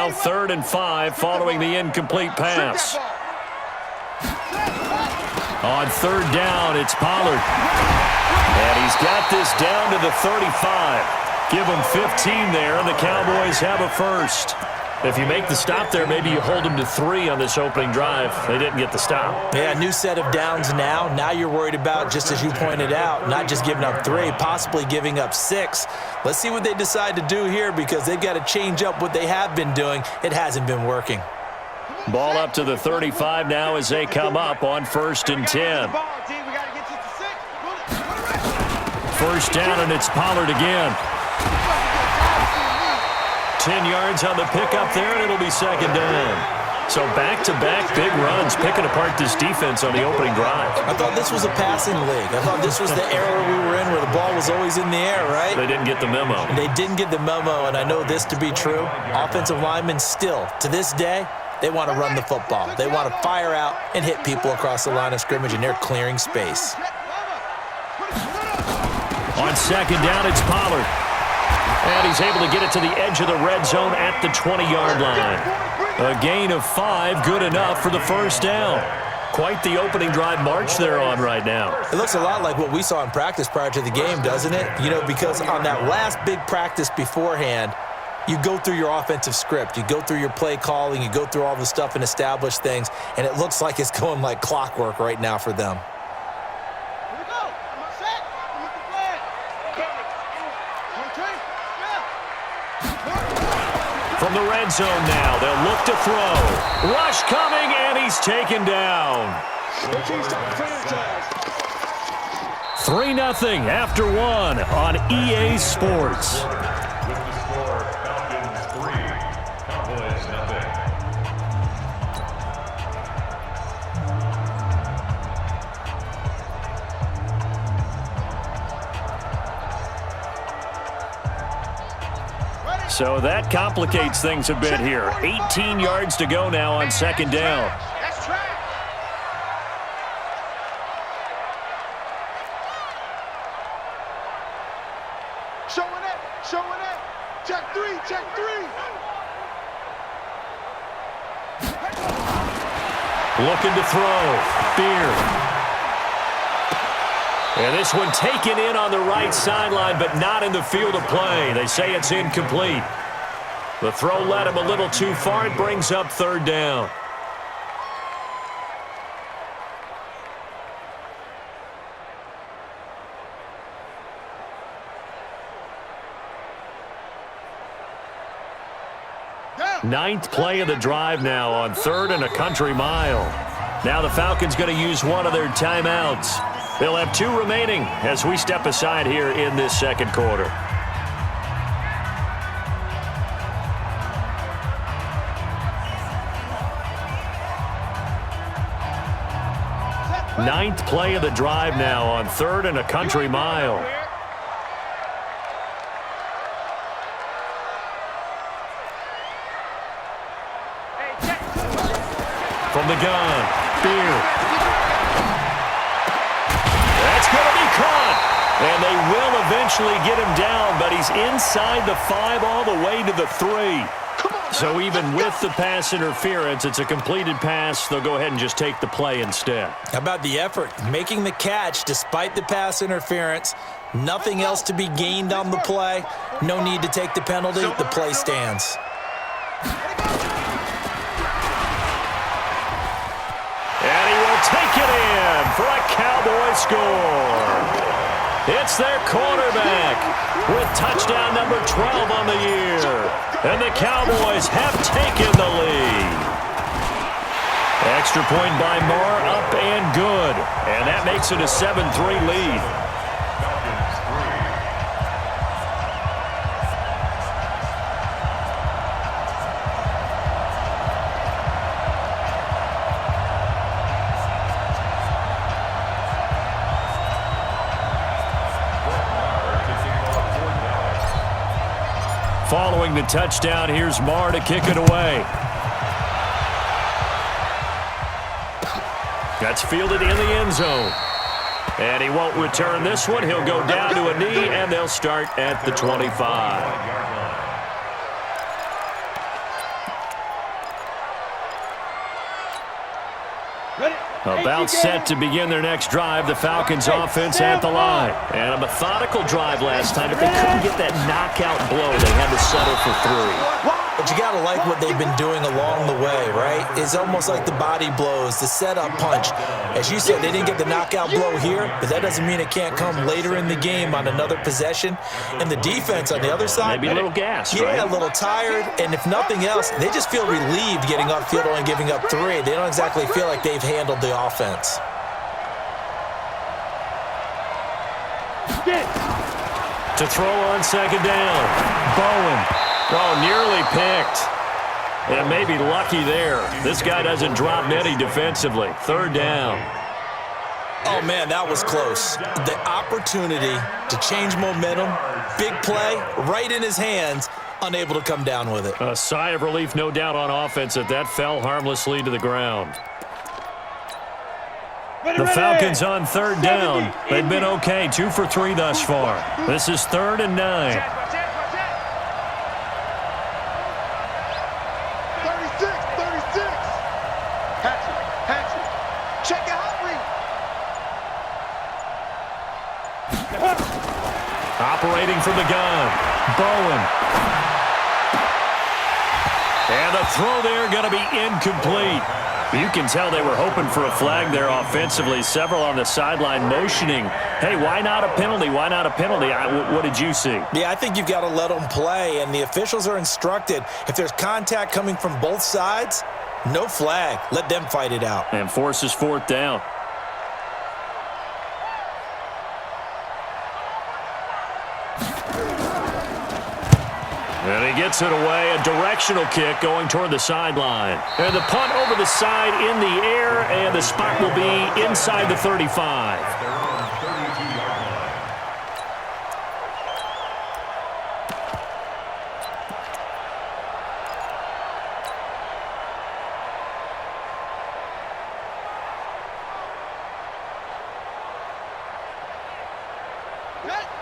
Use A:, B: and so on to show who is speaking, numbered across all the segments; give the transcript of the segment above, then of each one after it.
A: now 3rd and 5 following the incomplete pass. On 3rd down, it's Pollard. And he's got this down to the 35. Give him 15 there, and the Cowboys have a first. If you make the stop there, maybe you hold them to 3 on this opening drive. They didn't get the stop.
B: Yeah, new set of downs now. Now you're worried about, just as you pointed out, not just giving up 3, possibly giving up 6. Let's see what they decide to do here because they've got to change up what they have been doing. It hasn't been working.
A: Ball up to the 35 now as they come up on 1st and 10. 1st down, and it's Pollard again. 10 yards on the pickup there, and it'll be 2nd down. So back-to-back big runs, picking apart this defense on the opening drive.
B: I thought this was a passing league. I thought this was the era we were in where the ball was always in the air, right?
A: They didn't get the memo.
B: They didn't get the memo, and I know this to be true. Offensive linemen still, to this day, they want to run the football. They want to fire out and hit people across the line of scrimmage, and they're clearing space.
A: On 2nd down, it's Pollard. And he's able to get it to the edge of the red zone at the 20-yard line. A gain of 5, good enough for the 1st down. Quite the opening drive march they're on right now.
B: It looks a lot like what we saw in practice prior to the game, doesn't it? You know, because on that last big practice beforehand, you go through your offensive script. You go through your play calling. You go through all the stuff and establish things. And it looks like it's going like clockwork right now for them.
A: From the red zone now, they'll look to throw. Rush coming, and he's taken down. 3-0 after 1 on EA Sports. So that complicates things a bit here. 18 yards to go now on 2nd down.
C: Showing it. Check 3.
A: Looking to throw. Beard. And this one taken in on the right sideline, but not in the field of play. They say it's incomplete. The throw led him a little too far. It brings up 3rd down. Ninth play of the drive now on 3rd and a country mile. Now the Falcons going to use one of their timeouts. They'll have 2 remaining as we step aside here in this 2nd quarter. Ninth play of the drive now on 3rd and a country mile. From the gun, Beard. That's going to be caught. And they will eventually get him down, but he's inside the 5 all the way to the 3. So even with the pass interference, it's a completed pass. They'll go ahead and just take the play instead.
B: How about the effort? Making the catch despite the pass interference. Nothing else to be gained on the play. No need to take the penalty. The play stands.
A: And he will take it in for a Cowboy score. It's their quarterback with touchdown number 12 on the year. And the Cowboys have taken the lead. Extra point by Moore, up and good. And that makes it a 7-3 lead. Following the touchdown, here's Marr to kick it away. That's fielded in the end zone. And he won't return this one. He'll go down to a knee, and they'll start at the 25. About set to begin their next drive, the Falcons offense at the line. And a methodical drive last time, but they couldn't get that knockout blow. They had to settle for 3.
B: But you got to like what they've been doing along the way, right? It's almost like the body blows, the setup punch. As you said, they didn't get the knockout blow here, but that doesn't mean it can't come later in the game on another possession. And the defense on the other side,
A: maybe a little gas,
B: yeah,
A: right?
B: A little tired. And if nothing else, they just feel relieved getting upfield only giving up 3. They don't exactly feel like they've handled the offense.
A: To throw on second down, Bowen. Oh, nearly picked. And maybe lucky there. This guy doesn't drop many defensively. 3rd down.
B: Oh, man, that was close. The opportunity to change momentum, big play, right in his hands, unable to come down with it.
A: A sigh of relief, no doubt, on offense that fell harmlessly to the ground. The Falcons on 3rd down. They've been okay, 2 for 3 thus far. This is 3rd and 9.
C: 36. Hatchet. Check it out, read.
A: Operating from the gun, Bowen. And the throw there going to be incomplete. You can tell they were hoping for a flag there offensively. Several on the sideline motioning, hey, why not a penalty? Why not a penalty? What did you see?
B: Yeah, I think you've got to let them play, and the officials are instructed. If there's contact coming from both sides, no flag. Let them fight it out.
A: And forces 4th down. And he gets it away, a directional kick going toward the sideline. And the punt over the side in the air, and the spot will be inside the 35.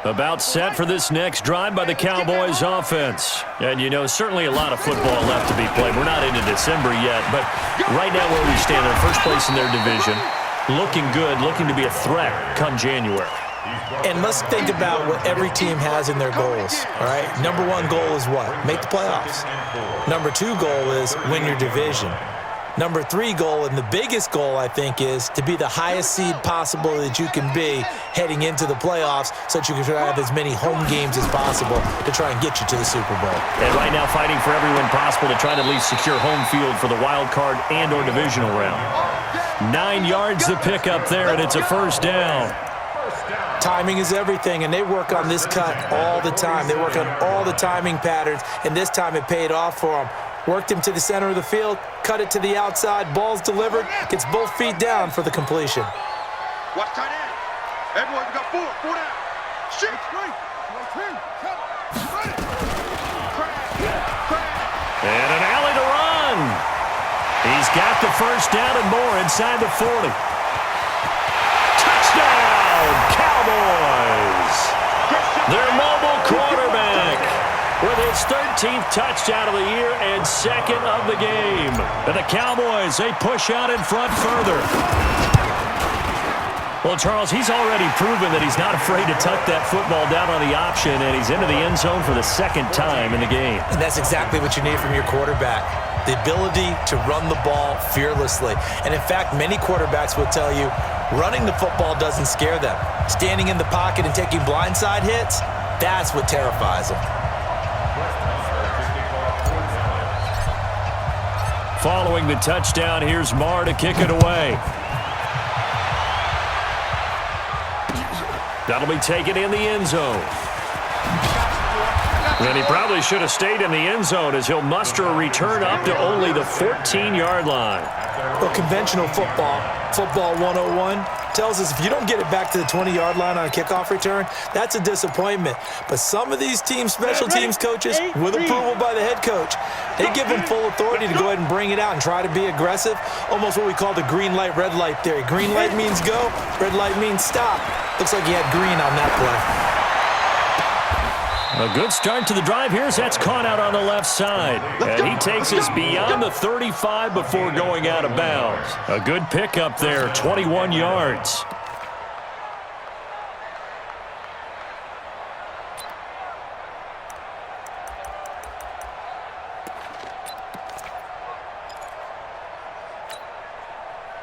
A: About set for this next drive by the Cowboys offense. And, you know, certainly a lot of football left to be played. We're not into December yet, but right now where we stand, in first place in their division, looking good, looking to be a threat come January.
B: And let's think about what every team has in their goals, all right? Number 1 goal is what? Make the playoffs. Number 2 goal is win your division. Number 3 goal, and the biggest goal, I think, is to be the highest seed possible that you can be heading into the playoffs so that you can try to have as many home games as possible to try and get you to the Super Bowl.
A: And right now fighting for every win possible to try to at least secure home field for the wild card and or divisional round. 9 yards to pick up there, and it's a 1st down.
B: Timing is everything, and they work on this cut all the time. They work on all the timing patterns, and this time it paid off for them. Worked him to the center of the field, cut it to the outside, ball's delivered, gets both feet down for the completion.
C: Watch tight end. Everyone got 4 down. Shoot.
A: And an alley to run. He's got the 1st down and more inside the 40. Touchdown, Cowboys. Their mobile quarterback with his 13th touchdown of the year and 2nd of the game. And the Cowboys, they push out in front further. Well, Charles, he's already proven that he's not afraid to tuck that football down on the option, and he's into the end zone for the 2nd time in the game.
B: And that's exactly what you need from your quarterback, the ability to run the ball fearlessly. And, in fact, many quarterbacks will tell you running the football doesn't scare them. Standing in the pocket and taking blindside hits, that's what terrifies them.
A: Following the touchdown, here's Marr to kick it away. That'll be taken in the end zone. And he probably should have stayed in the end zone as he'll muster a return up to only the 14-yard line.
B: Well, conventional football 101, tells us if you don't get it back to the 20-yard line on a kickoff return, that's a disappointment. But some of these teams, special teams coaches, with approval by the head coach, they give them full authority to go ahead and bring it out and try to be aggressive, almost what we call the green light, red light theory. Green light means go, red light means stop. Looks like he had green on that play.
A: A good start to the drive here as that's caught out on the left side. And he takes us beyond the 35 before going out of bounds. A good pickup there, 21 yards.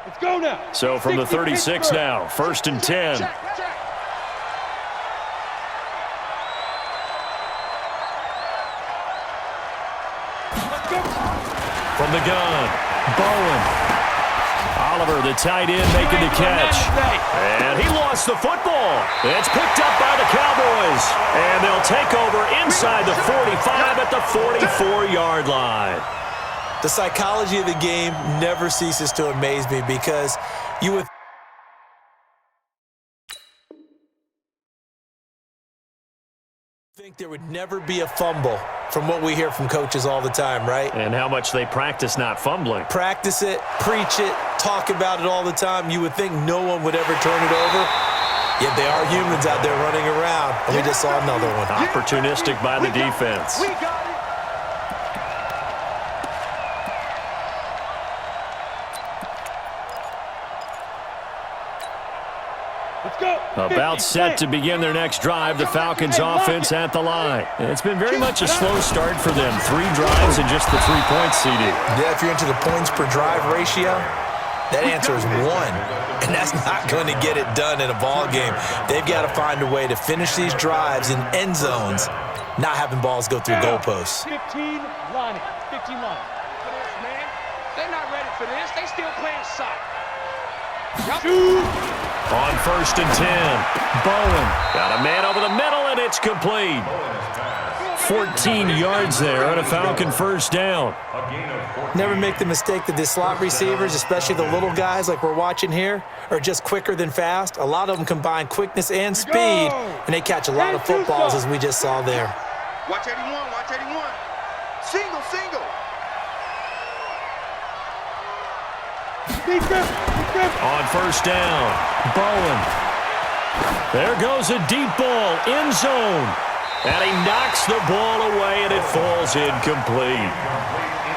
C: Let's go now.
A: So from the 36 now, 1st and 10. From the gun, Bowen. Oliver, the tight end, making the catch. And he lost the football. It's picked up by the Cowboys. And they'll take over inside the 45 at the 44-yard line.
B: The psychology of the game never ceases to amaze me because you would think there would never be a fumble from what we hear from coaches all the time, right?
A: And how much they practice not fumbling.
B: Practice it, preach it, talk about it all the time. You would think no one would ever turn it over. Yet they are humans out there running around, and we just saw another one.
A: Opportunistic by the defense.
C: We got it.
A: About set to begin their next drive, the Falcons offense at the line. It's been very much a slow start for them. 3 drives and just the 3 points, CD.
B: Yeah, if you're into the points per drive ratio, that answer is 1. And that's not going to get it done in a ball game. They've got to find a way to finish these drives in end zones, not having balls go through goalposts.
C: 15 line. 15 line. Man, they're not ready for this. They still playing soccer.
A: On 1st and 10, Bowen got a man over the middle, and it's complete. 14 yards there on a Falcon first down.
B: Never make the mistake that the slot receivers, especially the little guys like we're watching here, are just quicker than fast. A lot of them combine quickness and speed, and they catch a lot of footballs, as we just saw there.
C: Watch 81, watch 81. Single, single.
A: On first down, Bowen. There goes a deep ball, end zone. And he knocks the ball away, and it falls incomplete.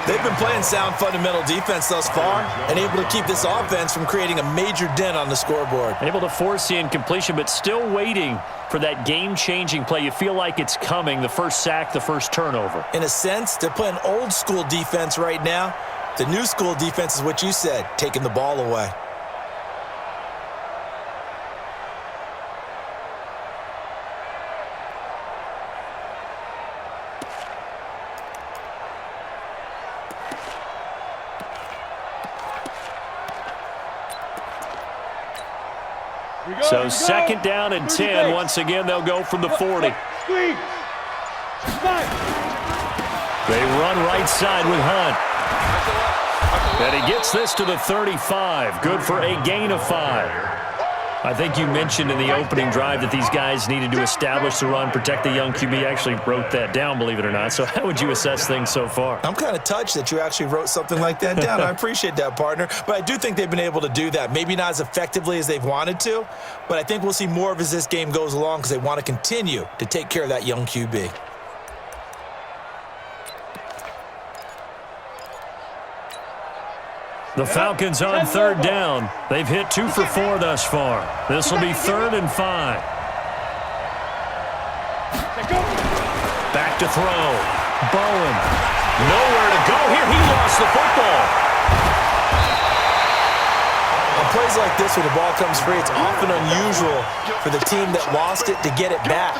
B: They've been playing sound fundamental defense thus far and able to keep this offense from creating a major dent on the scoreboard.
A: Able to force the incompletion, but still waiting for that game-changing play. You feel like it's coming, the first sack, the first turnover.
B: In a sense, they're playing old-school defense right now. The new school defense is what you said, taking the ball away.
A: So 2nd down and 10. Once again, they'll go from the 40. They run right side with Hunt. And he gets this to the 35. Good for a gain of 5. I think you mentioned in the opening drive that these guys needed to establish the run, protect the young QB. Actually wrote that down, believe it or not. So how would you assess things so far?
B: I'm kind of touched that you actually wrote something like that down. I appreciate that, partner. But I do think they've been able to do that. Maybe not as effectively as they've wanted to, but I think we'll see more of as this game goes along because they want to continue to take care of that young QB.
A: The Falcons on 3rd down. They've hit 2 for 4 thus far. This will be 3rd and 5. Back to throw. Bowen. Nowhere to go here. He lost the football.
B: On plays like this where the ball comes free, it's often unusual for the team that lost it to get it back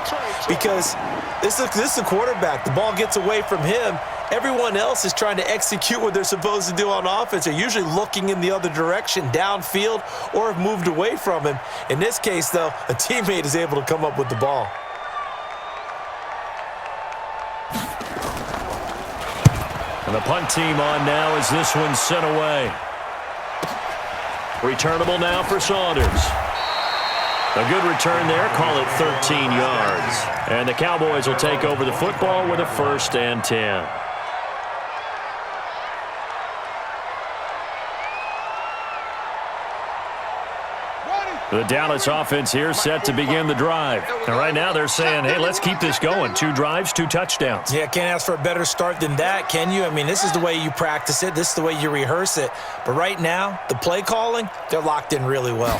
B: because this is the quarterback. The ball gets away from him. Everyone else is trying to execute what they're supposed to do on offense. They're usually looking in the other direction, downfield, or have moved away from him. In this case, though, a teammate is able to come up with the ball.
A: And the punt team on now as this one's sent away. Returnable now for Saunders. A good return there, call it 13 yards. And the Cowboys will take over the football with a 1st and 10. The Dallas offense here set to begin the drive. And right now they're saying, hey, let's keep this going. 2 drives, 2 touchdowns.
B: Yeah, can't ask for a better start than that, can you? I mean, this is the way you practice it. This is the way you rehearse it. But right now, the play calling, they're locked in really well.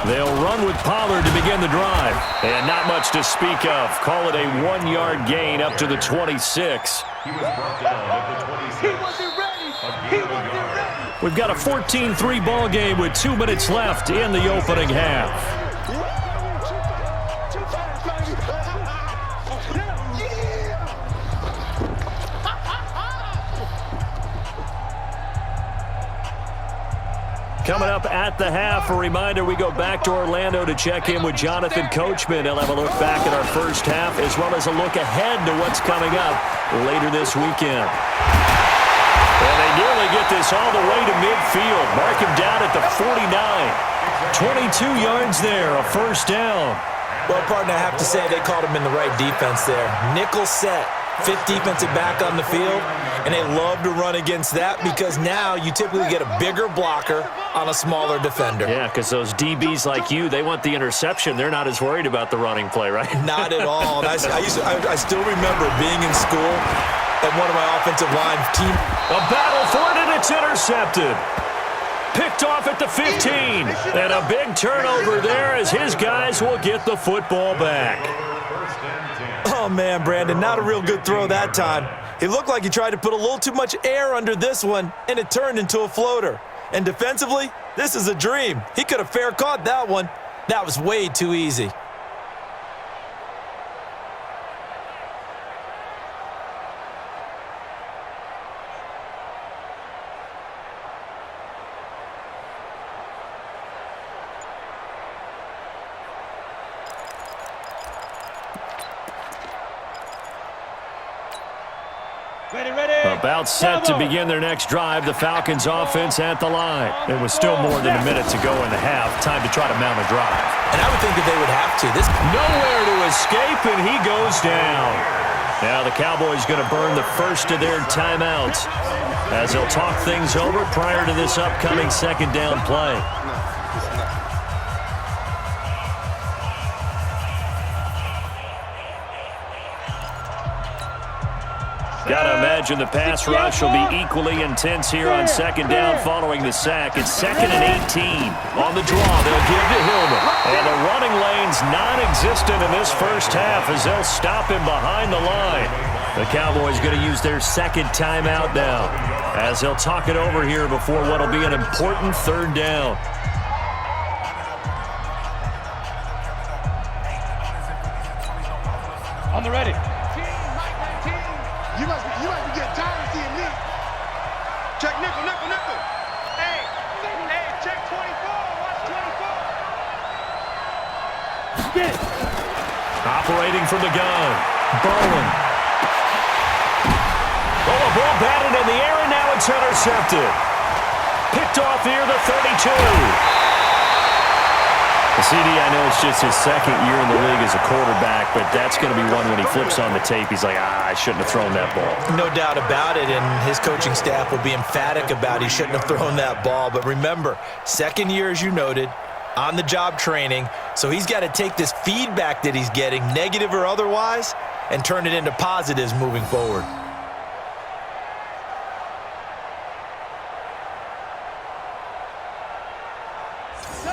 A: They'll run with Pollard to begin the drive. And not much to speak of. Call it a 1-yard gain up to the 26.
C: He wasn't ready. He wasn't ready.
A: We've got a 14-3 ball game with 2 minutes left in the opening half. Coming up at the half, a reminder, we go back to Orlando to check in with Jonathan Coachman. He'll have a look back at our first half as well as a look ahead to what's coming up later this weekend. And they nearly get this all the way to midfield. Mark him down at the 49. 22 yards there, a first down.
B: Well, partner, I have to say they called him in the right defense there. Nickel set, 5th defensive back on the field, and they love to run against that because now you typically get a bigger blocker on a smaller defender.
A: Yeah, because those DBs like you, they want the interception. They're not as worried about the running play, right?
B: Not at all. And I still remember being in school and one of my offensive line team.
A: A battle for it, and it's intercepted. Picked off at the 15. And a big turnover there as his guys will get the football back.
B: Oh, man, Brandon, not a real good throw that time. It looked like he tried to put a little too much air under this one, and it turned into a floater. And defensively, this is a dream. He could have fair caught that one. That was way too easy.
A: About set to begin their next drive, the Falcons offense at the line. It was still more than a minute to go in the half. Time to try to mount a drive.
B: And I would think that they would have to.
A: Nowhere to escape, and he goes down. Now the Cowboys going to burn the first of their timeouts as they'll talk things over prior to this upcoming second down play. Gotta imagine the pass rush will be equally intense here on second down following the sack. It's 2nd and 18. On the draw, they'll give to Hillman. And the running lane's non-existent in this first half as they'll stop him behind the line. The Cowboys going to use their second timeout now as they'll talk it over here before what'll be an important third down.
C: On the ready.
D: You must be getting tired of seeing me. Check nickel.
C: Hey, check 24. Watch 24.
A: Operating from the gun. Bowen. Oh, a ball batted in the air, and now it's intercepted. Picked off here, the 32. CD, I know it's just his second year in the league as a quarterback, but that's going to be one when he flips on the tape. He's like, I shouldn't have thrown that ball.
B: No doubt about it, and his coaching staff will be emphatic about he shouldn't have thrown that ball. But remember, second year, as you noted, on-the-job training, so he's got to take this feedback that he's getting, negative or otherwise, and turn it into positives moving forward.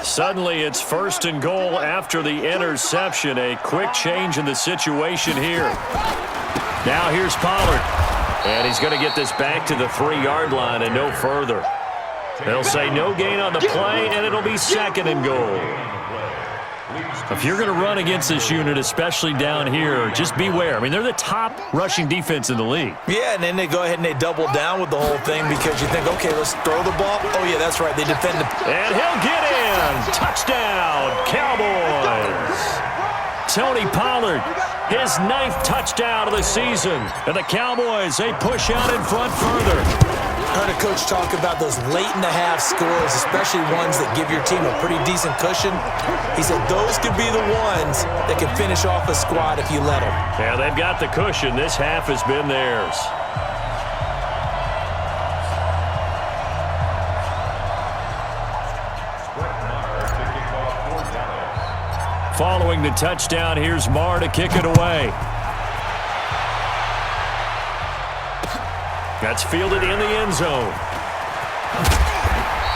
A: Suddenly, it's 1st and goal after the interception. A quick change in the situation here. Now here's Pollard. And he's going to get this back to the 3-yard line and no further. They'll say no gain on the play, and it'll be 2nd and goal. If you're going to run against this unit, especially down here, just beware. I mean, they're the top rushing defense in the league.
B: Yeah, and then they go ahead and they double down with the whole thing because you think, okay, let's throw the ball. Oh, yeah, that's right. They defend the...
A: And he'll get in. Touchdown, Cowboys. Tony Pollard, his 9th touchdown of the season. And the Cowboys, they push out in front further.
B: I heard a coach talk about those late-in-the-half scores, especially ones that give your team a pretty decent cushion. He said those could be the ones that can finish off a squad if you let them.
A: Yeah, they've got the cushion. This half has been theirs. Following the touchdown, here's Marr to kick it away. That's fielded in the end zone.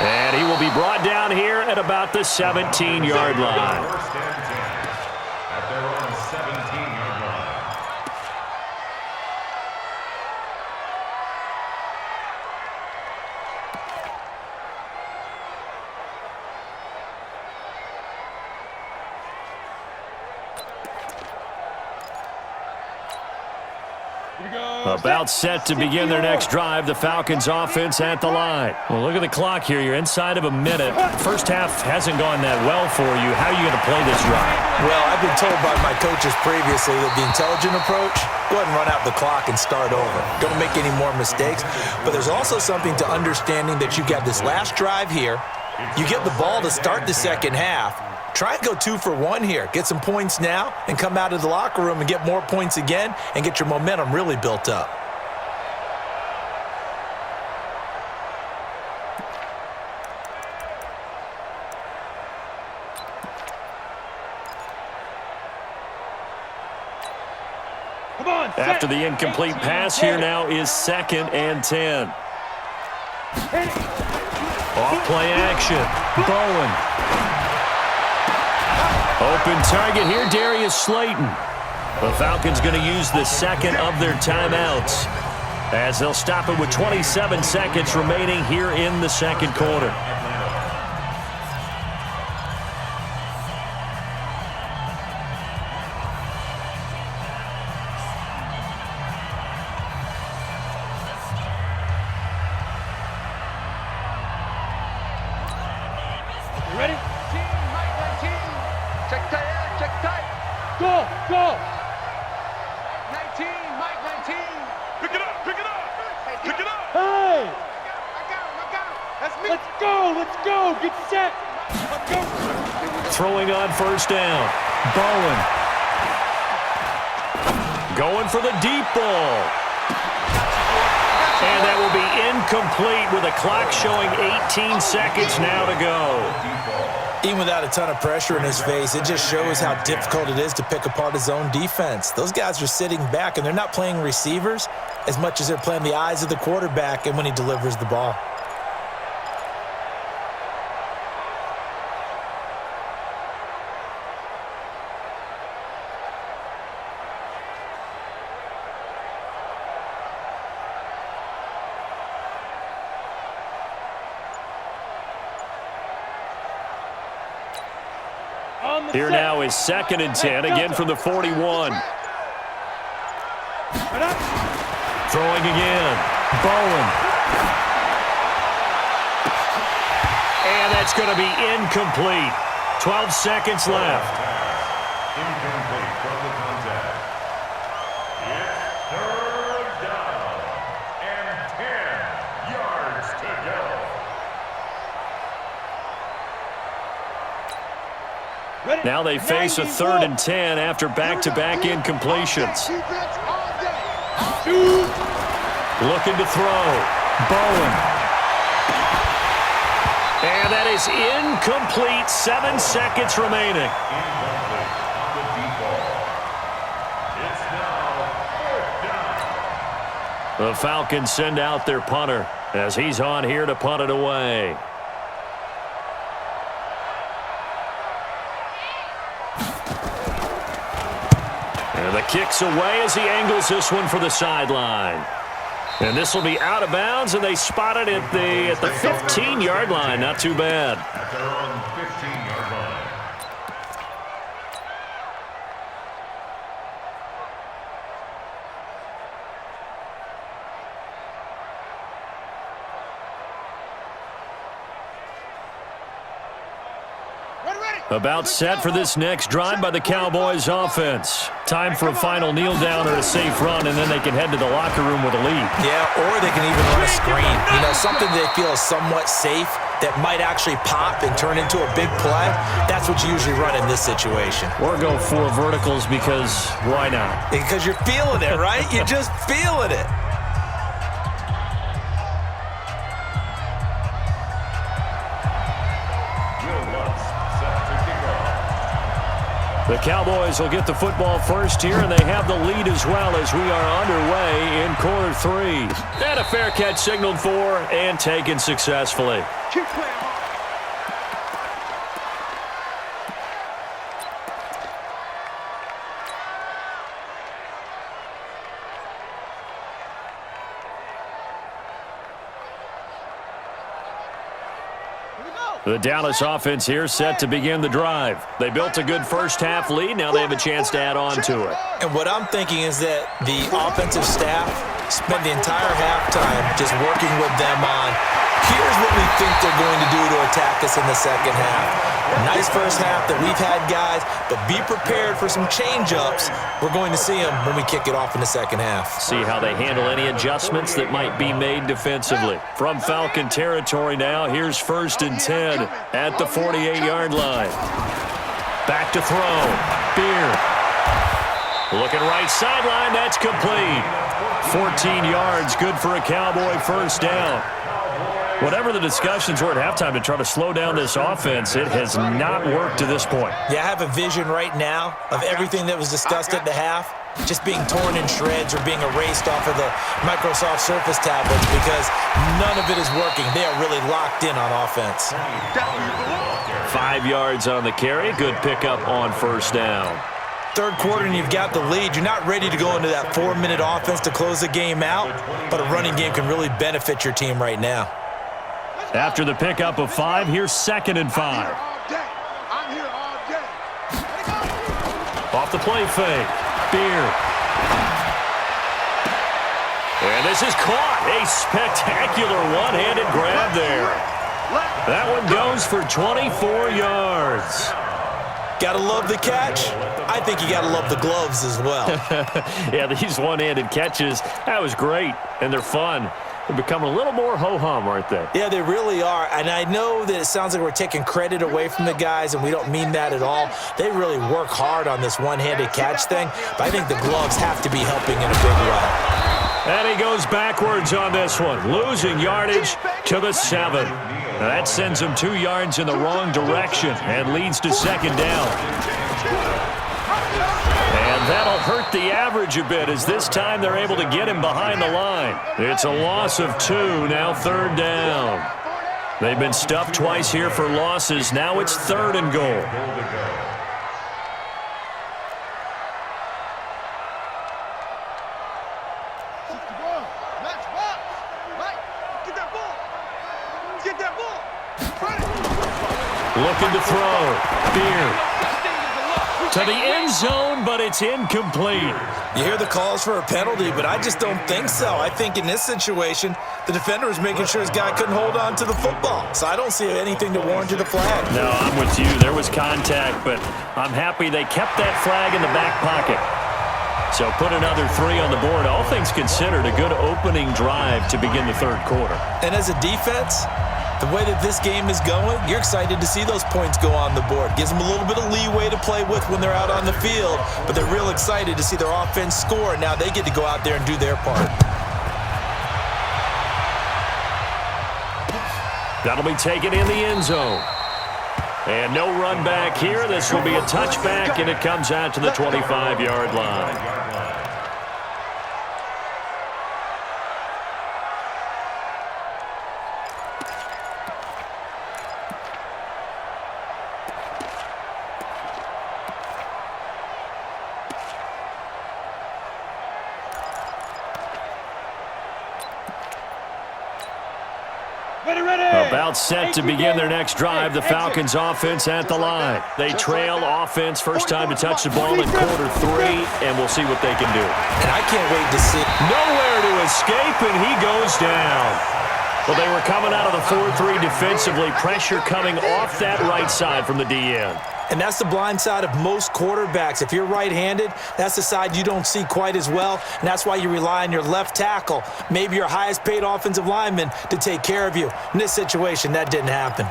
A: And he will be brought down here at about the 17-yard line.
E: At their own 17-yard line.
A: About set to begin their next drive. The Falcons offense at the line. Well, look at the clock here. You're inside of a minute. The first half hasn't gone that well for you. How are you going to play this drive?
B: Well, I've been told by my coaches previously that the intelligent approach, go ahead and run out the clock and start over. Don't make any more mistakes. But there's also something to understanding that you got this last drive here. You get the ball to start the second half. Try and go 2 for 1 here. Get some points now and come out of the locker room and get more points again and get your momentum really built up.
A: After the incomplete pass, here now is 2nd and 10. Off play action. Bowen. Open target here, Darius Slayton. The Falcons going to use the second of their timeouts as they'll stop it with 27 seconds remaining here in the second quarter.
C: Ready? Check tight, check tight. Go, go. 19, Mike 19.
E: Pick it up, pick it up, pick it up.
C: Hey!
D: I got him. That's me.
C: Let's go. Get set. Let's go.
A: Throwing on first down. Bowen. Going for the deep ball. And that will be incomplete with a clock showing 18 seconds now to go.
B: Even without a ton of pressure in his face, it just shows how difficult it is to pick apart his own defense. Those guys are sitting back, and they're not playing receivers as much as they're playing the eyes of the quarterback and when he delivers the ball.
A: Here now is 2nd and 10, again from the 41. Throwing again. Bowen. And that's going to be incomplete. 12 seconds left.
E: Incomplete from the contact. It's 3rd down and 10 yards to go.
A: Now they face a 3rd and 10 after back-to-back incompletions. Looking to throw. Bowen. And that is incomplete. 7 seconds remaining.
E: Incomplete on the deep ball. It's now 4th down.
A: The Falcons send out their punter as he's on here to punt it away. And the kick's away as he angles this one for the sideline. And this will be out of bounds, and they spot it at the 15-yard line. Not too bad.
E: At their own 15-yard line.
A: About set for this next drive by the Cowboys offense. Time for a final kneel down or a safe run, and then they can head to the locker room with a lead.
B: Yeah, or they can even run a screen. You know, something they feel is somewhat safe that might actually pop and turn into a big play. That's what you usually run in this situation.
A: Or go 4 verticals because why not?
B: Because you're feeling it, right? You're just feeling it.
A: The Cowboys will get the football first here, and they have the lead as well as we are underway in quarter 3. And a fair catch signaled for and taken successfully.
D: Keep playing.
A: The Dallas offense here set to begin the drive. They built a good first-half lead. Now they have a chance to add on to it.
B: And what I'm thinking is that the offensive staff spent the entire halftime just working with them on, here's what we think they're going to do to attack us in the second half. Nice first half that we've had, guys, but be prepared for some change-ups. We're going to see them when we kick it off in the second half.
A: See how they handle any adjustments that might be made defensively. From Falcon territory now, here's 1st and 10 at the 48-yard line. Back to throw. Beer. Looking right sideline, that's complete. 14 yards, good for a Cowboy first down. Whatever the discussions were at halftime to try to slow down this offense, it has not worked to this point.
B: Yeah, I have a vision right now of everything that was discussed at the half just being torn in shreds or being erased off of the Microsoft Surface tablets because none of it is working. They are really locked in on offense.
A: 5 yards on the carry. Good pickup on first down.
B: Third quarter and you've got the lead. You're not ready to go into that 4-minute offense to close the game out, but a running game can really benefit your team right now.
A: After the pickup of 5, here's 2nd and 5.
D: I'm here all day.
A: Off the play fake. Beer. And this is caught. A spectacular one-handed grab there. That one goes for 24 yards.
B: Gotta love the catch. I think you gotta love the gloves as well.
A: Yeah, these one-handed catches, that was great, and they're fun. They've become a little more ho-hum, aren't they?
B: Yeah, they really are. And I know that it sounds like we're taking credit away from the guys, and we don't mean that at all. They really work hard on this one-handed catch thing, but I think the gloves have to be helping in a big way.
A: And he goes backwards on this one, losing yardage to the 7. Now that sends him 2 yards in the wrong direction and leads to 2nd down. And that'll hurt the average a bit as this time they're able to get him behind the line. It's a loss of 2, now 3rd down. They've been stuffed twice here for losses. Now it's 3rd and goal. Looking to throw. Beer. To the end zone, but it's incomplete.
B: You hear the calls for a penalty, but I just don't think so. I think in this situation, the defender was making sure his guy couldn't hold on to the football. So I don't see anything to warrant the flag.
A: No, I'm with you. There was contact, but I'm happy they kept that flag in the back pocket. So put another 3 on the board. All things considered, a good opening drive to begin the 3rd quarter.
B: And as a defense, the way that this game is going, you're excited to see those points go on the board. Gives them a little bit of leeway to play with when they're out on the field, but they're real excited to see their offense score. Now they get to go out there and do their part.
A: That'll be taken in the end zone. And no run back here. This will be a touchback, and it comes out to the 25-yard line. About set to begin their next drive. The Falcons offense at the line. They trail offense first time to touch the ball in quarter 3, and we'll see what they can do.
B: And I can't wait to see.
A: Nowhere to escape, and he goes down. Well, they were coming out of the 4-3 defensively. Pressure coming off that right side from the DN.
B: And that's the blind side of most quarterbacks. If you're right-handed, that's the side you don't see quite as well, and that's why you rely on your left tackle, maybe your highest-paid offensive lineman, to take care of you. In this situation, that didn't happen.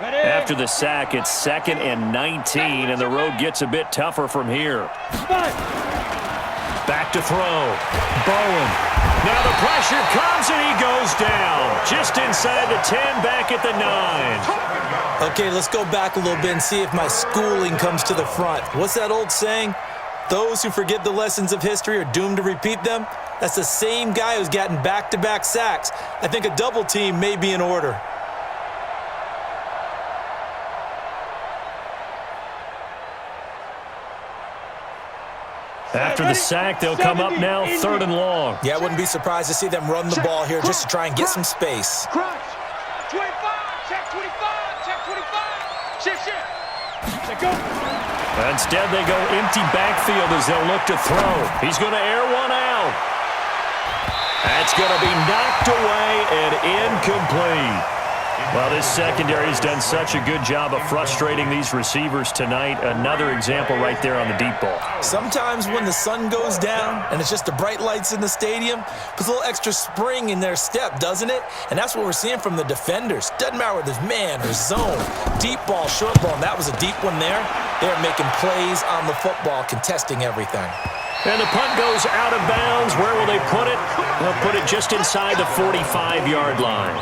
A: After the sack, it's 2nd and 19, and the road gets a bit tougher from here. Back to throw. Bowen. Now the pressure comes and he goes down. Just inside the 10, back at the 9.
B: Okay, let's go back a little bit and see if my schooling comes to the front. What's that old saying? Those who forget the lessons of history are doomed to repeat them. That's the same guy who's gotten back-to-back sacks. I think a double team may be in order.
A: After the sack, they'll come up now 3rd and long.
B: Yeah, I wouldn't be surprised to see them run the ball here just to try and get some space.
C: Crunch. 25. Check 25. Check 25. Shift. Let go.
A: Instead, they go empty backfield as they'll look to throw. He's going to air one out. That's going to be knocked away and incomplete. Well, this secondary has done such a good job of frustrating these receivers tonight. Another example right there on the deep ball.
B: Sometimes when the sun goes down and it's just the bright lights in the stadium, puts a little extra spring in their step, doesn't it? And that's what we're seeing from the defenders. Doesn't matter whether there's man or zone, deep ball, short ball, and that was a deep one there. They're making plays on the football, contesting everything.
A: And the punt goes out of bounds. Where will they put it? They'll put it just inside the 45-yard line.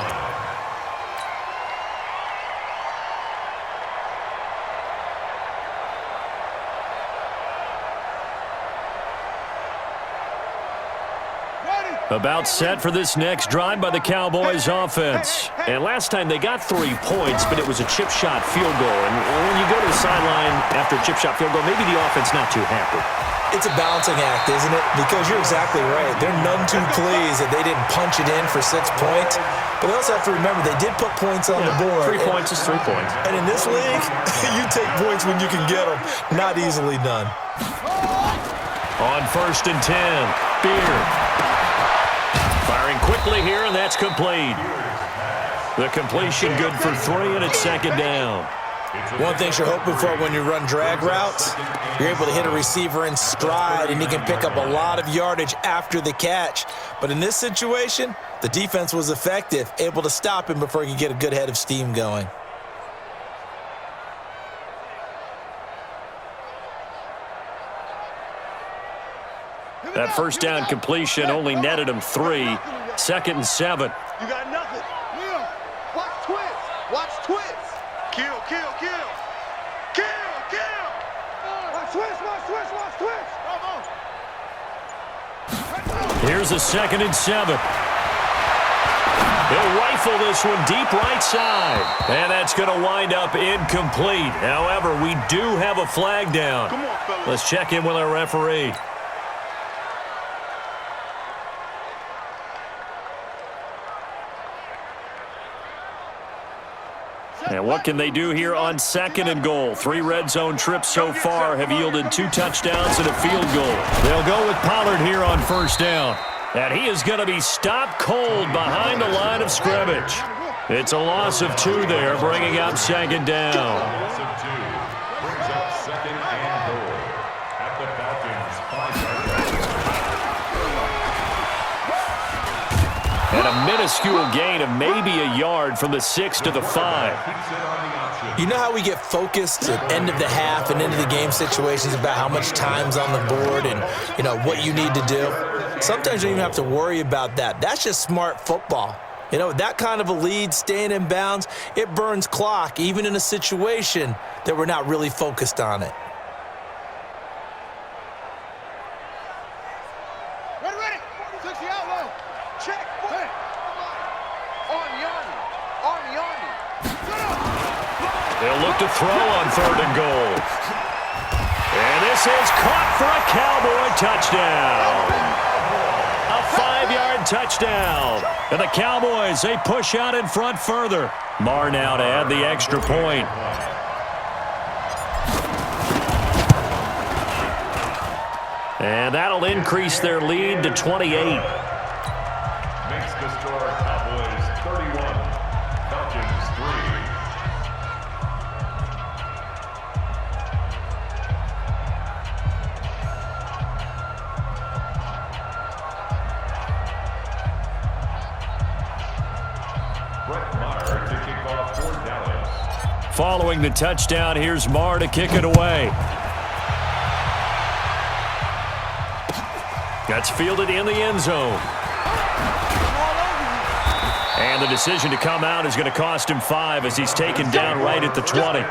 A: About set for this next drive by the Cowboys offense. And last time they got 3 points, but it was a chip shot field goal. And when you go to the sideline after a chip shot field goal, maybe the offense not too happy.
B: It's a balancing act, isn't it? Because you're exactly right. They're none too pleased that they didn't punch it in for 6 points. But they also have to remember they did put points on the board.
A: 3 points is 3 points.
B: And in this league, you take points when you can get them. Not easily done.
A: On 1st and 10, Beard. Firing quickly here, and that's complete. The completion good for 3, and it's 2nd down.
B: One thing you're hoping for when you run drag routes, you're able to hit a receiver in stride, and he can pick up a lot of yardage after the catch. But in this situation, the defense was effective, able to stop him before he could get a good head of steam going.
A: That first down completion only netted him 3. 2nd and 7.
D: You got nothing. Will, watch twist. Watch twist. Kill. Watch twist. Come on.
A: Here's a 2nd and 7. He'll rifle this one deep right side. And that's going to wind up incomplete. However, we do have a flag down.
D: Come on, fellas.
A: Let's check in with our referee. And what can they do here on 2nd and goal? 3 red zone trips so far have yielded 2 touchdowns and a field goal. They'll go with Pollard here on 1st down. And he is going to be stopped cold behind the line of scrimmage. It's a loss of 2 there, bringing up 2nd down.
E: Loss of 2 brings up 2nd and goal at the Falcons' 5-yard line.
A: And a minuscule gain of maybe a yard from the 6 to the 5.
B: You know how we get focused at end of the half and into the game situations about how much time's on the board and, what you need to do? Sometimes you don't even have to worry about that. That's just smart football. That kind of a lead, staying in bounds, it burns clock, even in a situation that we're not really focused on it.
D: Ready. 60 out low. Check. On Yanni.
A: They'll look to throw on 3rd and goal. And this is caught for a Cowboy touchdown. A 5-yard touchdown. And the Cowboys, they push out in front further. Marr now to add the extra point. And that'll increase their lead to 28.
E: Makes the score Cowboys 31, Falcons 3. Marr to kick off for Dallas.
A: Following the touchdown, here's Marr to kick it away. That's fielded in the end zone. And the decision to come out is going to cost him 5 as he's taken down right at the 20.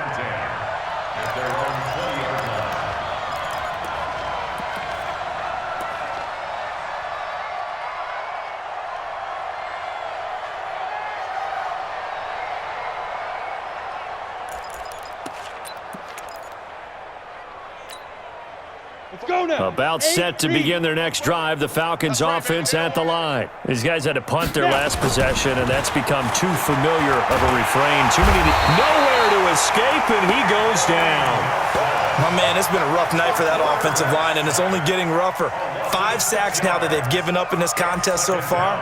A: About set to begin their next drive, the Falcons offense at the line. These guys had to punt their last possession, and that's become too familiar of a refrain. Nowhere to escape, and he goes down.
B: My man, it's been a rough night for that offensive line, and it's only getting rougher. 5 sacks now that they've given up in this contest so far.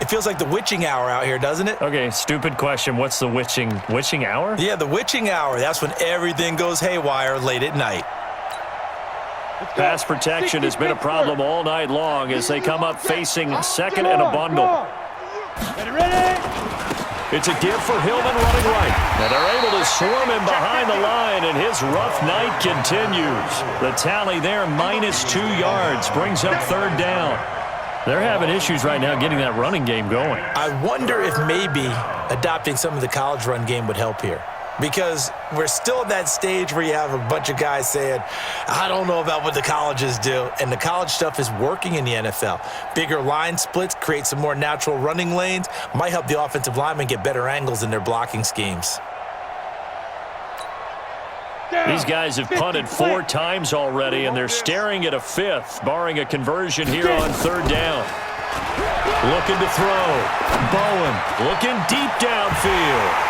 B: It feels like the witching hour out here, doesn't it?
A: Okay, stupid question. What's the witching hour?
B: Yeah, the witching hour. That's when everything goes haywire late at night.
A: Pass protection has been a problem all night long as they come up facing second and a bundle. It's a give for Hillman running right. And they're able to swarm him behind the line, and his rough night continues. The tally there, -2 yards, brings up 3rd down. They're having issues right now getting that running game going.
B: I wonder if maybe adopting some of the college run game would help here. Because we're still at that stage where you have a bunch of guys saying, I don't know about what the colleges do. And the college stuff is working in the NFL. Bigger line splits, create some more natural running lanes, might help the offensive linemen get better angles in their blocking schemes.
A: These guys have punted 4 times already, and they're staring at a 5th, barring a conversion here on 3rd down. Looking to throw. Bowen looking deep downfield.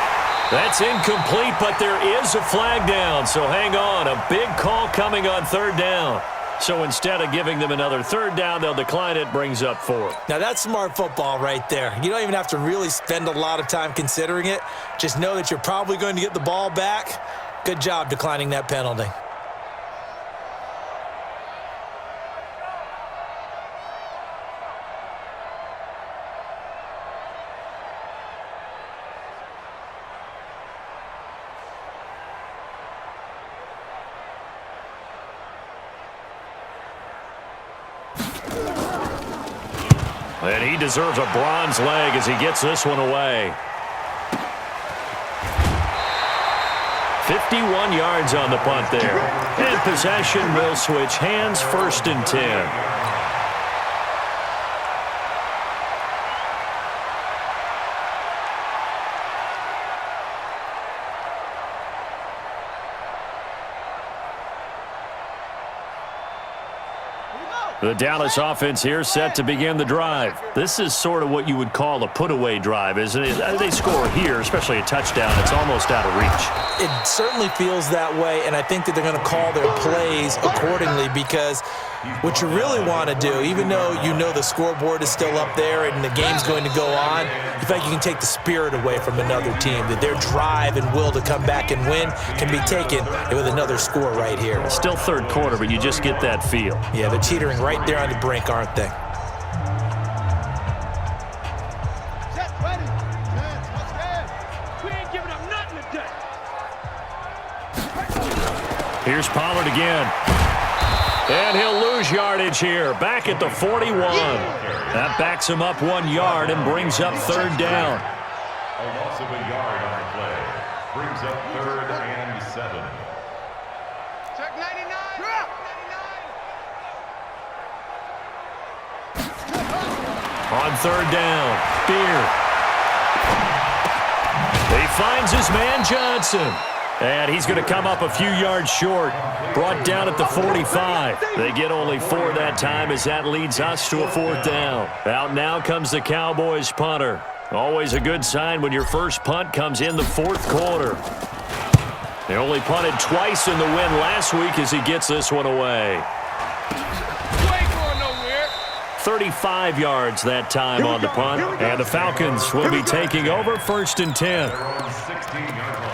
A: That's incomplete, but there is a flag down, so hang on. A big call coming on 3rd down. So instead of giving them another 3rd down, they'll decline it, brings up 4.
B: Now, that's smart football right there. You don't even have to really spend a lot of time considering it. Just know that you're probably going to get the ball back. Good job declining that penalty.
A: And he deserves a bronze leg as he gets this one away. 51 yards on the punt there. And possession will switch hands, 1st and 10. The Dallas offense here set to begin the drive. This is sort of what you would call a put-away drive, isn't it? They score here, especially a touchdown. It's almost out of reach.
B: It certainly feels that way, and I think that they're going to call their plays accordingly because what you really want to do, even though you know the scoreboard is still up there and the game's going to go on, you feel like you can take the spirit away from another team, that their drive and will to come back and win can be taken with another score right here.
A: It's still 3rd quarter, but you just get that feel.
B: Yeah, they're teetering right there on the brink, aren't they?
C: We ain't giving up nothing today.
A: Here's Pollard again. And he'll lose yardage here. Back at the 41. That backs him up 1 yard and brings up 3rd down.
E: A loss of a yard on the play. Brings up 3rd and 7.
D: Check 99.
A: On 3rd down, Beard. He finds his man Johnson. And he's going to come up a few yards short. Brought down at the 45. They get only 4 that time as that leads us to a 4th down. Out now comes the Cowboys punter. Always a good sign when your first punt comes in the 4th quarter. They only punted twice in the win last week as he gets this one away. 35 yards that time on the punt. And the Falcons will be taking over 1st and 10.
E: They're on 16-yard line.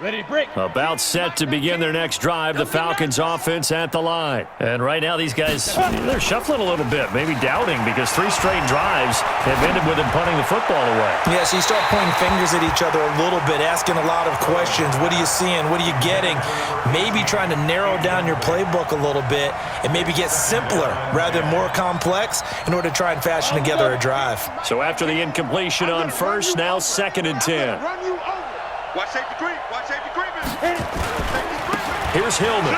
C: Ready to break.
A: About set to begin their next drive, the Falcons offense at the line. And right now these guys, they're shuffling a little bit, maybe doubting, because 3 straight drives have ended with them punting the football away.
B: Yeah, so you start pointing fingers at each other a little bit, asking a lot of questions. What are you seeing? What are you getting? Maybe trying to narrow down your playbook a little bit and maybe get simpler rather than more complex in order to try and fashion together a drive.
A: So after the incompletion on first, now 2nd and 10.
D: Run you over. Watch safety creep. Watch safety creeping. Safety creeping.
A: Here's Hillman.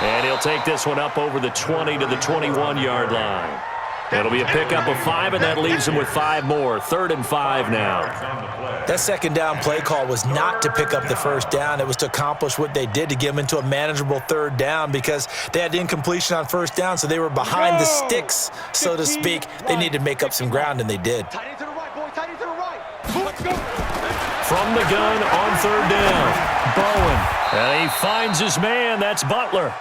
A: And he'll take this one up over the 20 to the 21-yard line. It'll be a pickup of 5, and that leaves him with 5 more. 3rd and 5 now.
B: That second down play call was not to pick up the first down. It was to accomplish what they did, to get them into a manageable 3rd down, because they had incompletion on first down, so they were behind the sticks, so to speak. They needed to make up some ground, and they did.
D: Tight end to the right, boy. Tight end to the right. Let's go.
A: From the gun on 3rd down, Bowen. And he finds his man. That's Butler.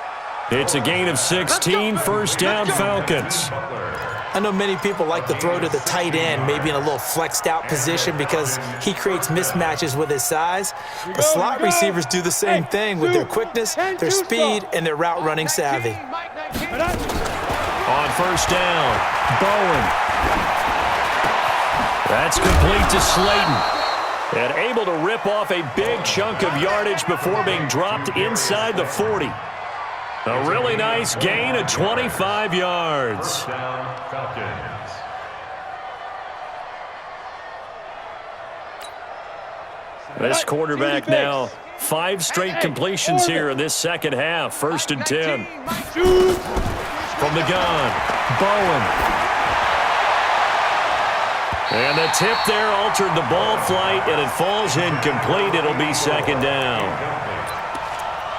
A: It's a gain of 16, 1st down Falcons.
B: I know many people like to throw to the tight end, maybe in a little flexed out position because he creates mismatches with his size. But slot receivers do the same thing with their quickness, their speed, and their route running savvy.
A: On 1st down, Bowen. That's complete to Slayton. And able to rip off a big chunk of yardage before being dropped inside the 40. A really nice gain of 25 yards. This quarterback now, 5 straight completions here in this second half. 1st and 10. From the gun, Bowen. And the tip there altered the ball flight, and it falls incomplete. It'll be 2nd down.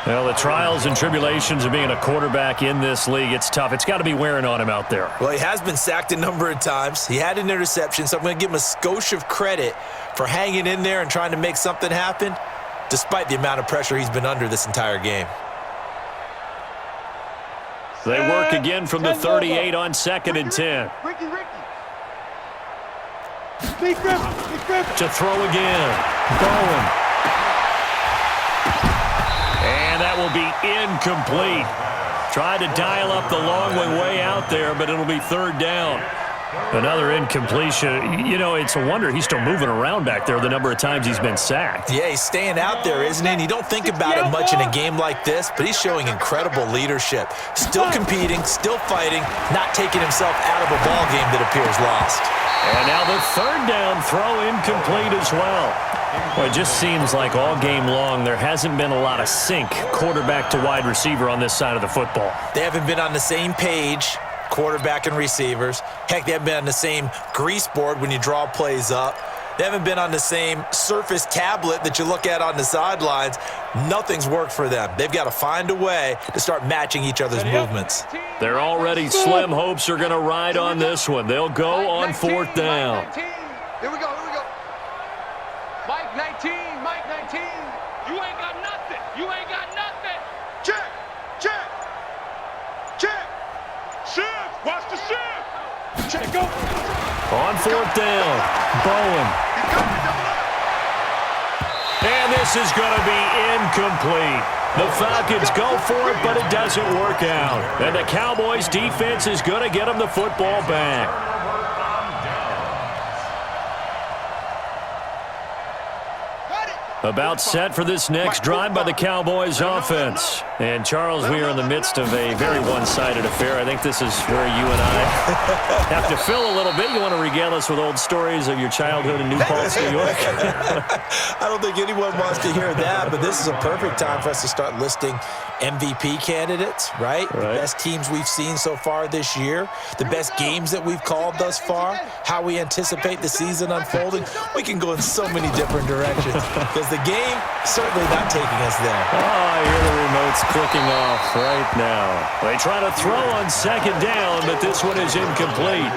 A: Well, the trials and tribulations of being a quarterback in this league, it's tough. It's got to be wearing on him out there.
B: Well, he has been sacked a number of times. He had an interception, so I'm going to give him a skosh of credit for hanging in there and trying to make something happen, despite the amount of pressure he's been under this entire game.
A: They work again from the 38 on 2nd and 10.
D: Ricky.
A: To throw again, Bowen. And that will be incomplete. Tried to dial up the long way out there, but it'll be 3rd down. Another incompletion. You know, it's a wonder he's still moving around back there the number of times he's been sacked.
B: Yeah, he's staying out there, isn't he? And you don't think about it much in a game like this, but he's showing incredible leadership. Still competing, still fighting, not taking himself out of a ball game that appears lost.
A: And now the 3rd down throw incomplete as well. Well, it just seems like all game long there hasn't been a lot of sync quarterback to wide receiver on this side of the football.
B: They haven't been on the same page, quarterback and receivers. Heck, they haven't been on the same grease board when you draw plays up. They haven't been on the same surface tablet that you look at on the sidelines. Nothing's worked for them. They've got to find a way to start matching each other's movements.
A: They're already slim hopes are going to ride on this one. They'll go on 4th down.
D: Here we go.
C: Mike 19. You ain't got nothing. Check.
D: Shift. Watch the shift.
C: Check, go.
A: On 4th down, Bowen. And this is going to be incomplete. The Falcons go for it, but it doesn't work out. And the Cowboys' defense is going to get them the football back. About set for this next drive by the Cowboys offense. And, Charles, we are in the midst of a very one-sided affair. I think this is where you and I have to fill a little bit. You want to regale us with old stories of your childhood in New Paltz, New York?
B: I don't think anyone wants to hear that, but this is a perfect time for us to start listing MVP candidates, right? The best teams we've seen so far this year, the best games that we've called thus far, how we anticipate the season unfolding. We can go in so many different directions because the game certainly not taking us there.
A: Oh, I hear the remotes clicking off right now. They try to throw on 2nd down, but this one is incomplete.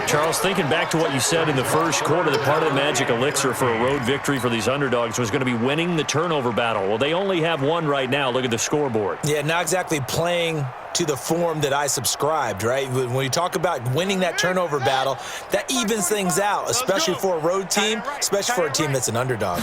A: Charles, thinking back to what you said in the first quarter, that part of the magic elixir for a road victory for these underdogs was going to be winning the turnover battle. Well, they only have one right now. Look at the scoreboard.
B: Yeah, not exactly playing to the form that I subscribed, right? When you talk about winning that turnover battle, that evens things out, especially for a road team, especially for a team that's an underdog.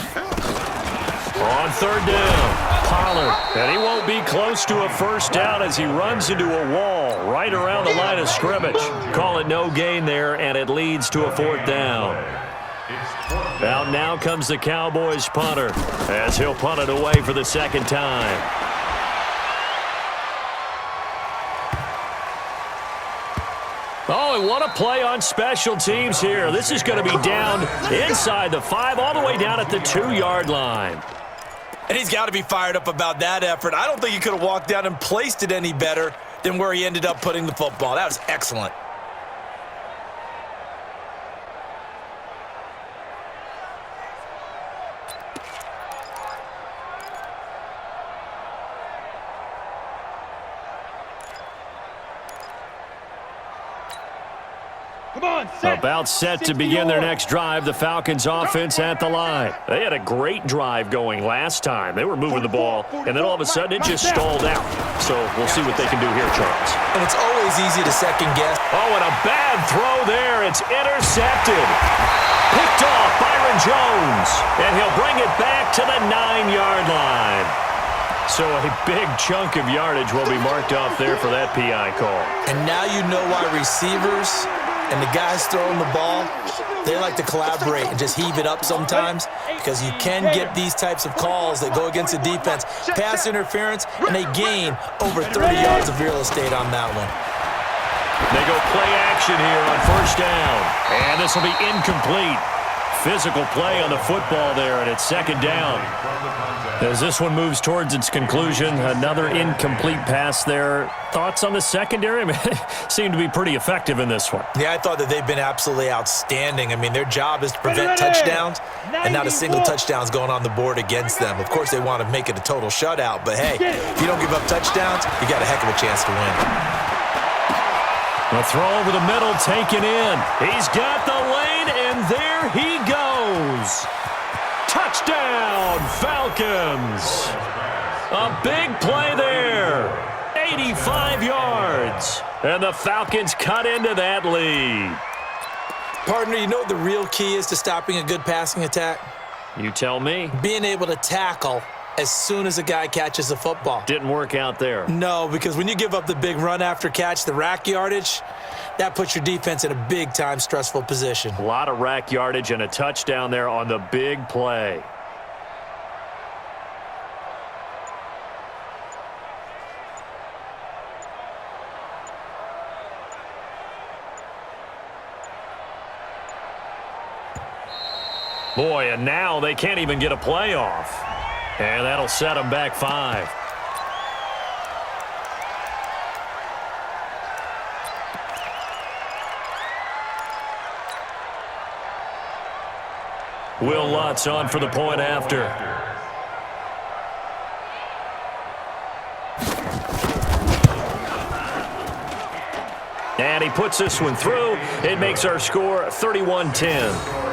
A: On third down, Pollard, and he won't be close to a first down as he runs into a wall right around the line of scrimmage. Call it no gain there, and it leads to a fourth down. Out now comes the Cowboys punter as he'll punt it away for the second time. Oh, and what a play on special teams here. This is going to be down inside the 5, all the way down at the 2-yard line.
B: And he's got to be fired up about that effort. I don't think he could have walked down and placed it any better than where he ended up putting the football. That was excellent.
A: About set to begin their next drive, the Falcons offense at the line. They had a great drive going last time. They were moving the ball, and then all of a sudden it just stalled out. So we'll see what they can do here, Charles.
B: And it's always easy to second guess.
A: Oh, and a bad throw there. It's intercepted. Picked off Byron Jones, and he'll bring it back to the 9-yard line. So a big chunk of yardage will be marked off there for that PI call.
B: And now you know why receivers and the guys throwing the ball, they like to collaborate and just heave it up sometimes, because you can get these types of calls that go against the defense. Pass interference, and they gain over 30 yards of real estate on that one.
A: They go play action here on first down. And this will be incomplete. Physical play on the football there, and it's second down. As this one moves towards its conclusion, another incomplete pass there. Thoughts on the secondary? I mean, they seem to be pretty effective in this one.
B: Yeah, I thought that they've been absolutely outstanding. I mean, their job is to prevent touchdowns, and not a single touchdown's going on the board against them. Of course, they want to make it a total shutout, but hey, if you don't give up touchdowns, you got a heck of a chance to win.
A: A throw over the middle, taken in. He's got the lane, and there he goes. Touchdown, Falcons. A big play there. 85 yards. And the Falcons cut into that lead.
B: Partner, you know what the real key is to stopping a good passing attack?
A: You tell me.
B: Being able to tackle as soon as a guy catches the football.
A: Didn't work out there.
B: No, because when you give up the big run after catch, the rack yardage, that puts your defense in a big-time stressful position.
A: A lot of rack yardage and a touchdown there on the big play. Boy, and now they can't even get a play off. And that'll set them back 5. Will Lutz on for the point after. And he puts this one through. It makes our score 31-10.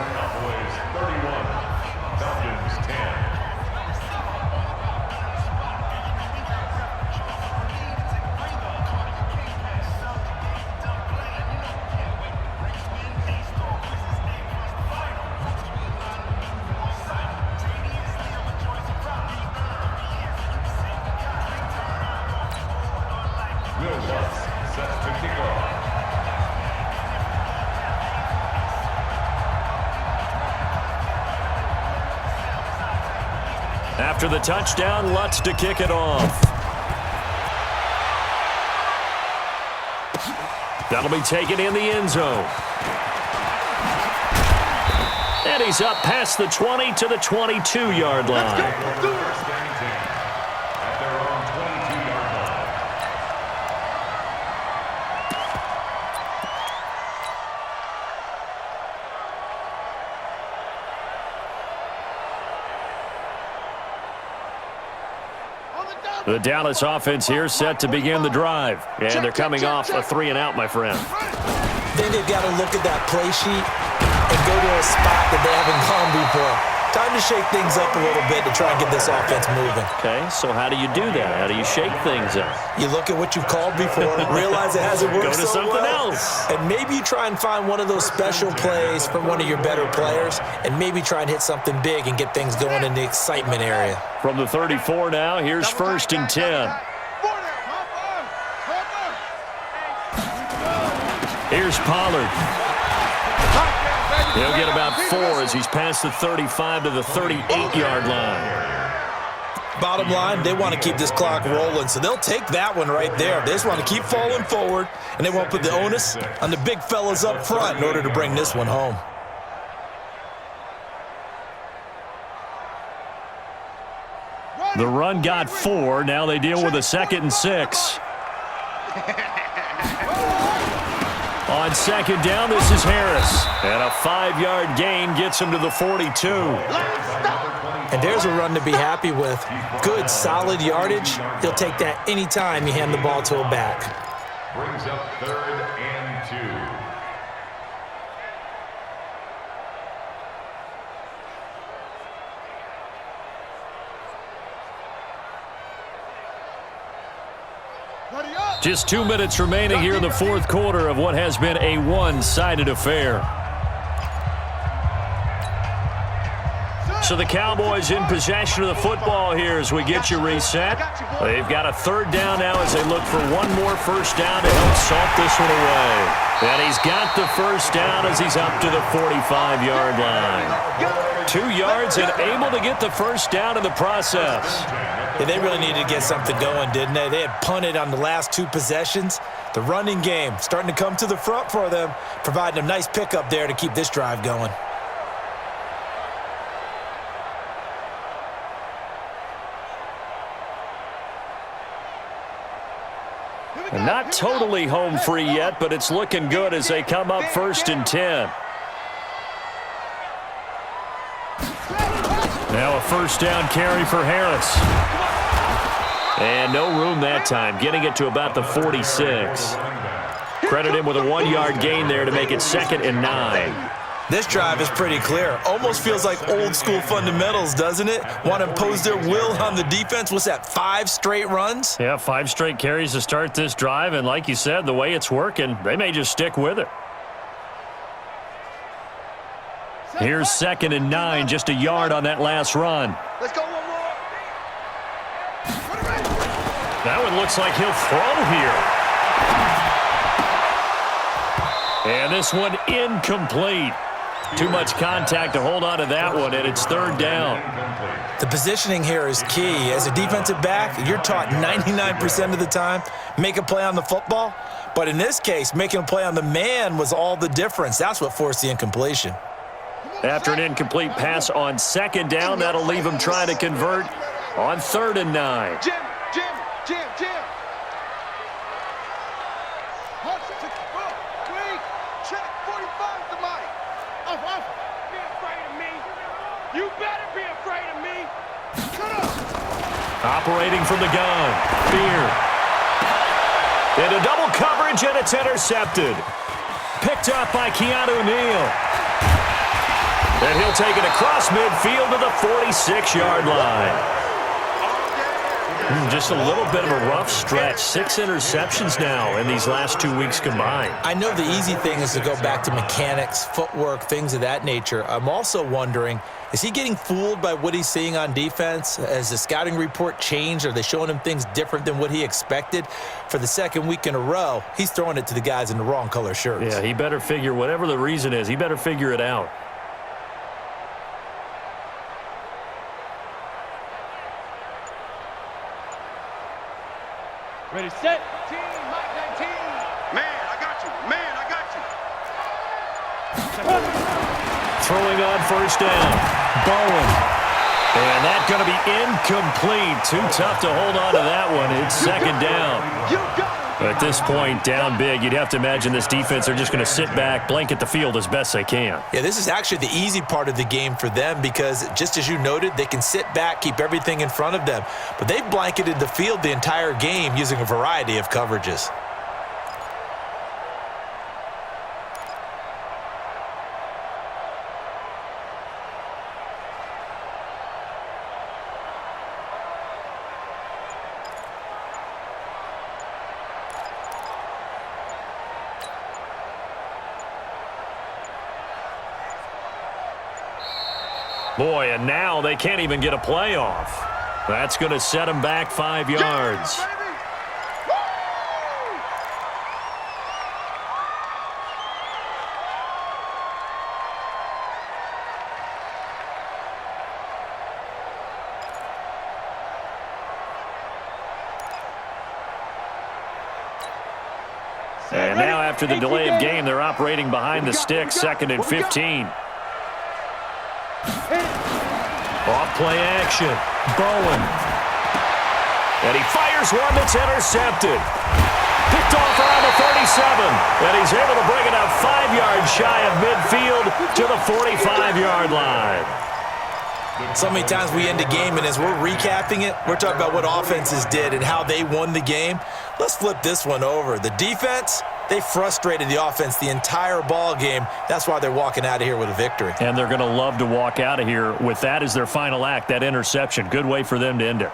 A: After the touchdown, Lutz to kick it off. That'll be taken in the end zone. And he's up past the 20 to the 22-yard line. The Dallas offense here set to begin the drive. And they're coming off a 3-and-out, my friend.
B: Then they've got to look at that play sheet and go to a spot that they haven't gone before. Time to shake things up a little bit to try and get this offense moving.
A: Okay, so how do you do that? How do you shake things up?
B: You look at what you've called before, realize it hasn't worked
A: Go to
B: so
A: something
B: well,
A: else.
B: and maybe you try and find one of those special plays from one of your better players, and maybe try and hit something big and get things going in the excitement area.
A: From the 34 now, here's 1st and 10. Here's Pollard. He'll get about 4 as he's past the 35 to the 38-yard line.
B: Bottom line, they want to keep this clock rolling, so they'll take that one right there. They just want to keep falling forward, and they won't put the onus on the big fellas up front in order to bring this one home.
A: The run got 4. Now they deal with a 2nd and 6. On 2nd down, this is Harris. And a 5-yard gain gets him to the 42.
B: And there's a run to be happy with. Good, solid yardage. He'll take that anytime you hand the ball to a back.
E: Brings up 3rd and 2.
A: Just 2 minutes remaining here in the 4th quarter of what has been a one-sided affair. So the Cowboys in possession of the football here as we get you reset. They've got a 3rd down now as they look for one more 1st down to help salt this one away. And he's got the 1st down as he's up to the 45-yard line. 2 yards and able to get the 1st down in the process.
B: Yeah, they really needed to get something going, didn't they? They had punted on the last 2 possessions. The running game starting to come to the front for them, providing a nice pickup there to keep this drive going.
A: And not totally home free yet, but it's looking good as they come up 1st and 10. Now a 1st down carry for Harris. And no room that time, getting it to about the 46. Credit him with a 1-yard gain there to make it 2nd and 9.
B: This drive is pretty clear. Almost feels like old school fundamentals, doesn't it? Want to impose their will on the defense. What's that, 5 straight runs?
A: Yeah, 5 straight carries to start this drive. And like you said, the way it's working, they may just stick with it. Here's 2nd and 9, just a yard on that last run.
D: Let's go one more.
A: That one looks like he'll throw here. And this one incomplete. Too much contact to hold on to that one, and it's 3rd down.
B: The positioning here is key. As a defensive back, you're taught 99% of the time, make a play on the football. But in this case, making a play on the man was all the difference. That's what forced the incompletion.
A: After an incomplete pass on 2nd down, that'll leave him trying to convert on 3rd and 9.
D: Jim. Check 45 to Mike. Off. Be afraid of me. You better be afraid of me. Shut up.
A: Operating from the gun. Fear. Into double coverage, and it's intercepted. Picked up by Keanu Neal. And he'll take it across midfield to the 46-yard line. Just a little bit of a rough stretch. 6 interceptions now in these last 2 weeks combined.
B: I know the easy thing is to go back to mechanics, footwork, things of that nature. I'm also wondering, is he getting fooled by what he's seeing on defense? Has the scouting report changed? Are they showing him things different than what he expected? For the 2nd week in a row, he's throwing it to the guys in the wrong color shirts.
A: Yeah, he better figure, whatever the reason is, he better figure it out.
C: Ready, set. Team, Mike, that team.
D: Man, I got you.
A: Throwing on 1st down. Bowen. And that's going to be incomplete. Too tough to hold on to that one. It's 2nd down.
D: You got it.
A: At this point, down big, you'd have to imagine this defense are just going to sit back, blanket the field as best they can.
B: Yeah, this is actually the easy part of the game for them because, just as you noted, they can sit back, keep everything in front of them. But they've blanketed the field the entire game using a variety of coverages.
A: Boy, and now they can't even get a play off. That's going to set them back 5 yards. And now after the delay of game, they're operating behind the sticks, 2nd and 15. Off play action. Bowen. And he fires one that's intercepted. Picked off around the 37. And he's able to bring it up 5 yards shy of midfield to the 45-yard line.
B: So many times we end a game, and as we're recapping it, we're talking about what offenses did and how they won the game. Let's flip this one over. The defense, they frustrated the offense the entire ball game. That's why they're walking out of here with a victory.
A: And they're going to love to walk out of here with that as their final act, that interception. Good way for them to end it.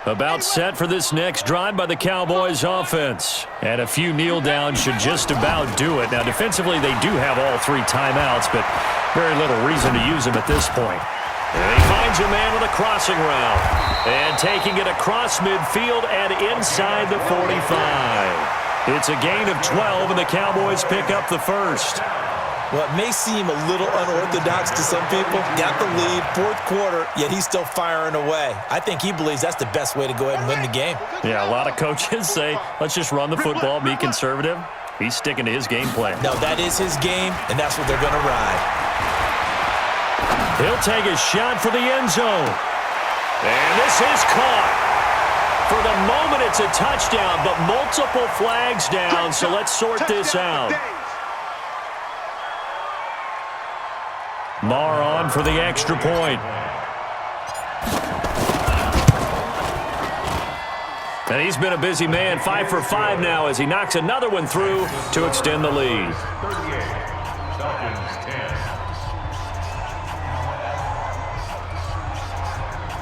A: About set for this next drive by the Cowboys offense. And a few kneel downs should just about do it. Now, defensively, they do have all 3 timeouts, but very little reason to use them at this point. And he finds a man with a crossing route. And taking it across midfield and inside the 45. It's a gain of 12, and the Cowboys pick up the first.
B: Well, it may seem a little unorthodox to some people. Got the lead, 4th quarter, yet he's still firing away. I think he believes that's the best way to go ahead and win the game.
A: Yeah, a lot of coaches say, let's just run the football, be conservative. He's sticking to his game plan.
B: No, that is his game, and that's what they're going to ride.
A: He'll take a shot for the end zone. And this is caught. For the moment, it's a touchdown, but multiple flags down, so let's sort this out. Marr on for the extra point. And he's been a busy man, 5 for 5 now as he knocks another one through to extend the lead.
E: 38, Falcons 10.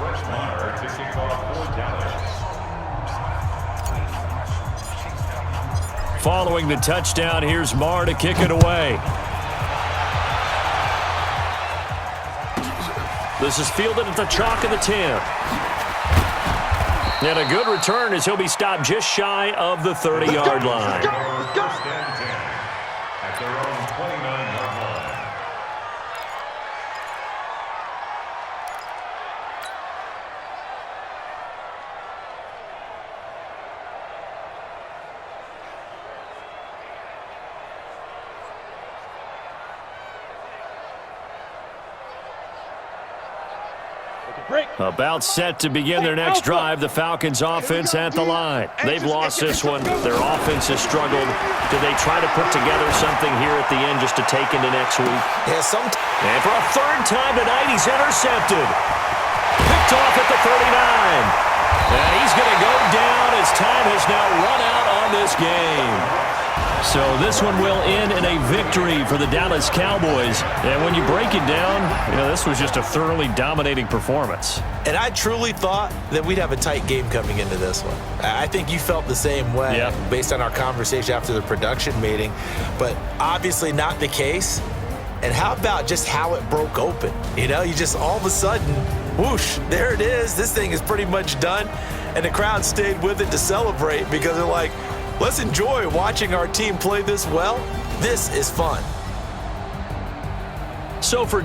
E: Rex Marr to kick off for Dallas.
A: Following the touchdown, here's Marr to kick it away. This is fielded at the chalk of the 10. And a good return as he'll be stopped just shy of the 30-yard line.
E: First and 10 at their own 29-yard line.
A: About set to begin their next drive, the Falcons offense at the line. They've lost this one. Their offense has struggled. Do they try to put together something here at the end just to take into next week?
B: Yeah,
A: and for a 3rd time tonight, he's intercepted. Picked off at the 39. And he's going to go down as time has now run out on this game. So this one will end in a victory for the Dallas Cowboys. And when you break it down, this was just a thoroughly dominating performance.
B: And I truly thought that we'd have a tight game coming into this one. I think you felt the same way based on our conversation after the production meeting. But obviously not the case. And how about just how it broke open? You just all of a sudden, whoosh, there it is. This thing is pretty much done. And the crowd stayed with it to celebrate because they're like, let's enjoy watching our team play this well. This is fun.
A: So for